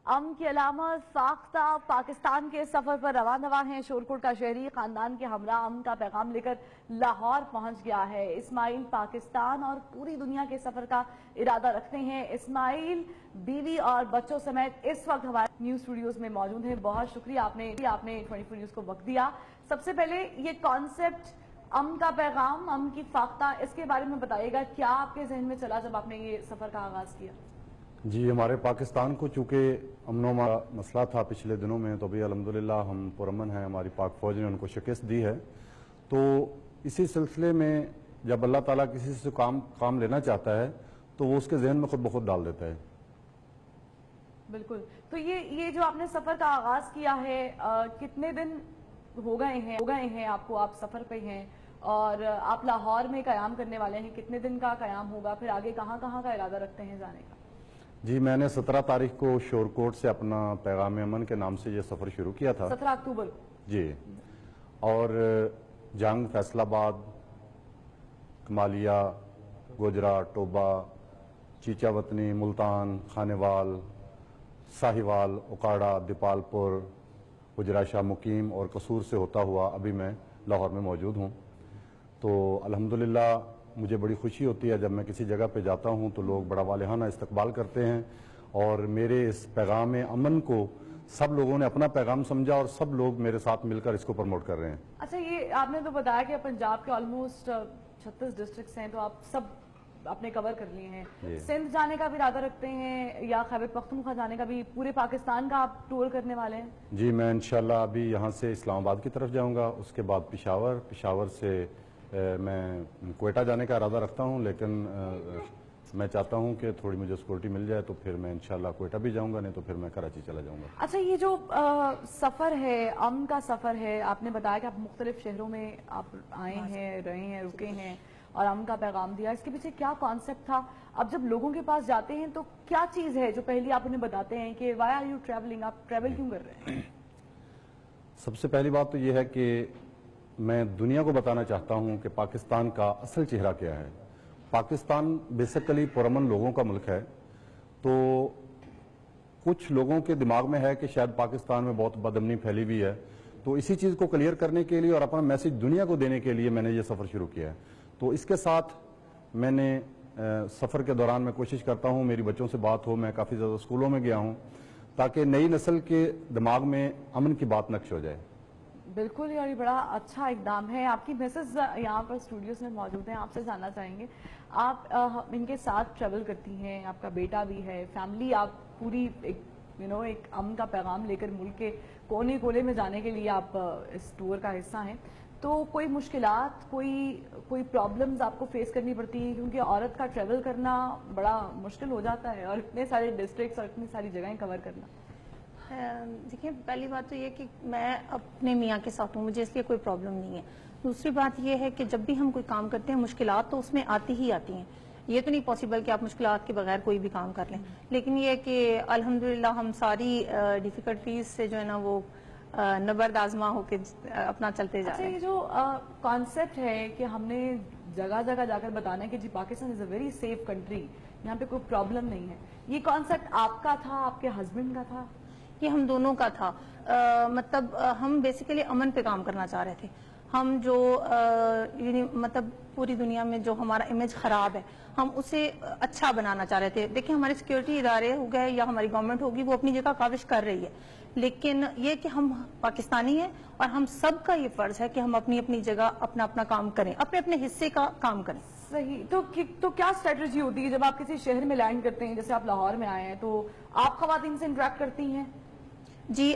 امن کی علامت فاختہ پاکستان کے سفر پر رواں ہیں۔ شورکوٹ کا شہری خاندان کے ہمراہ امن کا پیغام لے کر لاہور پہنچ گیا ہے۔ اسماعیل پاکستان اور پوری دنیا کے سفر کا ارادہ رکھتے ہیں۔ اسماعیل بیوی اور بچوں سمیت اس وقت ہمارے نیوز اسٹوڈیوز میں موجود ہیں۔ بہت شکریہ آپ نے 24 نیوز کو وقت دیا۔ سب سے پہلے یہ کانسیپٹ امن کا پیغام، امن کی فاختہ، اس کے بارے میں بتائیے گا، کیا آپ کے ذہن میں چلا جب آپ نے یہ سفر کا آغاز کیا؟ جی، ہمارے پاکستان کو چونکہ امن و مسئلہ تھا پچھلے دنوں میں، تو ابھی الحمدللہ ہم پرامن ہیں، ہماری پاک فوج نے ان کو شکست دی ہے۔ تو اسی سلسلے میں جب اللہ تعالیٰ کسی سے کام لینا چاہتا ہے تو وہ اس کے ذہن میں خود بخود ڈال دیتا ہے۔ بالکل، تو یہ جو آپ نے سفر کا آغاز کیا ہے، کتنے دن ہو گئے ہیں آپ کو، آپ سفر پہ ہیں اور آپ لاہور میں قیام کرنے والے ہیں، کتنے دن کا قیام ہوگا، پھر آگے کہاں کہاں کا ارادہ رکھتے ہیں جانے کا؟ جی، میں نے 17 تاریخ کو شورکوٹ سے اپنا پیغام امن کے نام سے یہ سفر شروع کیا تھا۔ 17 اکتوبر جی، اور جنگ، فیصل آباد، کمالیہ، گوجرا، ٹوبہ، چیچا وطنی، ملتان، خانیوال، ساہیوال، اکاڑا، دیپال پور، گجرا شاہ مقیم اور قصور سے ہوتا ہوا ابھی میں لاہور میں موجود ہوں۔ تو الحمدللہ مجھے بڑی خوشی ہوتی ہے جب میں کسی جگہ پہ جاتا ہوں تو لوگ بڑا والہانہ استقبال کرتے ہیں، اور میرے اس پیغام امن کو سب لوگوں نے اپنا پیغام سمجھا اور سب لوگ میرے ساتھ مل کر اس کو پروموٹ کر رہے ہیں۔ اچھا، یہ آپ نے تو بتایا کہ پنجاب کے آلموسٹ 36 ڈسٹرکٹس ہیں، تو آپ سب اپنے کور کر لیے ہیں۔ سندھ جانے کا بھی ارادہ رکھتے ہیں یا خیبر پختونخوا جانے کا بھی؟ پورے پاکستان کا آپ ٹور کرنے والے ہیں؟ جی، میں انشاءاللہ ابھی یہاں سے اسلام آباد کی طرف جاؤں گا، اس کے بعد پشاور سے میں کوئٹہ جانے کا ارادہ رکھتا ہوں، لیکن میں چاہتا ہوں کہ تھوڑی مجھے سیکورٹی مل جائے تو پھر میں انشاءاللہ کوئٹہ بھی جاؤں گا، نہیں تو پھر میں کراچی چلا جاؤں گا۔ اچھا، یہ جو سفر ہے، امن کا سفر ہے، آپ نے بتایا کہ آپ مختلف شہروں میں آپ آئے ہیں، رہے ہیں، رکے ہیں اور امن کا پیغام دیا، اس کے پیچھے کیا کانسیپٹ تھا؟ اب جب لوگوں کے پاس جاتے ہیں تو کیا چیز ہے جو پہلی آپ انہیں بتاتے ہیں کہ وائی آر یو ٹریولنگ، آپ ٹریول کیوں کر رہے ہیں؟ سب سے پہلی بات تو یہ ہے کہ میں دنیا کو بتانا چاہتا ہوں کہ پاکستان کا اصل چہرہ کیا ہے۔ پاکستان بیسیکلی پرامن لوگوں کا ملک ہے، تو کچھ لوگوں کے دماغ میں ہے کہ شاید پاکستان میں بہت بدامنی پھیلی ہوئی ہے، تو اسی چیز کو کلیئر کرنے کے لیے اور اپنا میسج دنیا کو دینے کے لیے میں نے یہ سفر شروع کیا ہے۔ تو اس کے ساتھ میں نے سفر کے دوران میں کوشش کرتا ہوں میری بچوں سے بات ہو، میں کافی زیادہ اسکولوں میں گیا ہوں تاکہ نئی نسل کے دماغ میں امن کی بات نقش ہو جائے۔ بالکل، اور یہ بڑا اچھا اقدام ہے۔ آپ کی مسز یہاں پر اسٹوڈیوز میں موجود ہیں، آپ سے جاننا چاہیں گے، آپ ان کے ساتھ ٹریول کرتی ہیں، آپ کا بیٹا بھی ہے، فیملی، آپ پوری ایک امن کا پیغام لے کر ملک کے کونے کونے میں جانے کے لیے آپ اس ٹور کا حصہ ہیں، تو کوئی مشکلات، کوئی پرابلمز آپ کو فیس کرنی پڑتی ہیں؟ کیونکہ عورت کا ٹریول کرنا بڑا مشکل ہو جاتا ہے اور اتنے سارے ڈسٹرکٹس اور اتنی ساری جگہیں کور کرنا۔ دیکھیں، پہلی بات تو یہ کہ میں اپنے میاں کے ساتھ ہوں، مجھے اس لیے کوئی پرابلم نہیں ہے۔ دوسری بات یہ ہے کہ جب بھی ہم کوئی کام کرتے ہیں مشکلات تو اس میں آتی ہی آتی ہیں، یہ تو نہیں پاسبل کہ آپ مشکلات کے بغیر کوئی بھی کام کر لیں، لیکن یہ کہ الحمدللہ ہم ساری ڈیفیکلٹیز سے جو ہے نا وہ نبرد آزما ہو کے اپنا چلتے جا رہے ہیں۔ یہ جو کانسیپٹ ہے کہ ہم نے جگہ جگہ جا کر بتانا ہے کہ جی پاکستان از اے ویری سیف کنٹری، یہاں پہ کوئی پرابلم نہیں ہے، یہ کانسیپٹ آپ کا تھا، آپ کے ہسبینڈ کا تھا؟ یہ ہم دونوں کا تھا۔ مطلب ہم بیسیکلی امن پہ کام کرنا چاہ رہے تھے۔ ہم جو مطلب پوری دنیا میں جو ہمارا امیج خراب ہے ہم اسے اچھا بنانا چاہ رہے تھے۔ دیکھیں، ہمارے سیکیورٹی ادارے ہو گئے یا ہماری گورنمنٹ ہوگی، وہ اپنی جگہ کاوش کر رہی ہے، لیکن یہ کہ ہم پاکستانی ہیں اور ہم سب کا یہ فرض ہے کہ ہم اپنی اپنی جگہ اپنا اپنا کام کریں، اپنے اپنے حصے کا کام کریں۔ صحیح، تو کیا اسٹریٹجی ہوتی ہے جب آپ کسی شہر میں لینڈ کرتے ہیں؟ جیسے آپ لاہور میں آئے ہیں، تو آپ خواتین سے انٹریکٹ کرتی ہیں؟ جی،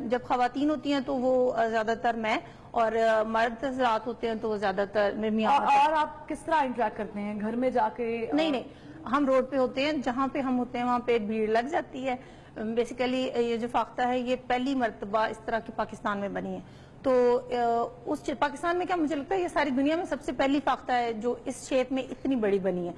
جب خواتین ہوتی ہیں تو وہ زیادہ تر میں، اور مرد حضرات ہوتے ہیں تو وہ زیادہ تر میاں۔ اور آپ کس طرح انٹریکٹ کرتے ہیں؟ گھر میں جا کے؟ نہیں، ہم روڈ پہ ہوتے ہیں، جہاں پہ ہم ہوتے ہیں وہاں پہ بھیڑ لگ جاتی ہے۔ بیسیکلی یہ جو فاختہ ہے یہ پہلی مرتبہ اس طرح کی پاکستان میں بنی ہے، تو اس پاکستان میں کیا مجھے لگتا ہے یہ ساری دنیا میں سب سے پہلی فاختہ ہے جو اس شیپ میں اتنی بڑی بنی ہے۔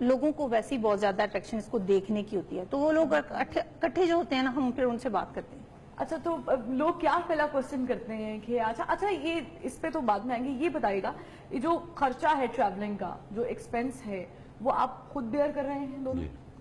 لوگوں کو ویسے ہی بہت زیادہ اٹریکشن اس کو دیکھنے کی ہوتی ہے، تو وہ لوگ اکٹھے جو ہوتے ہیں نا، ہم پھر ان سے بات کرتے ہیں۔ اچھا، تو لوگ کیا پہلا کوشچن کرتے ہیں کہ اچھا یہ اس پہ تو بعد میں آئیں گے، یہ بتائیے گا یہ جو خرچہ ہے ٹریولنگ کا، جو ایکسپینس ہے، وہ آپ خود بیئر کر رہے ہیں دونوں؟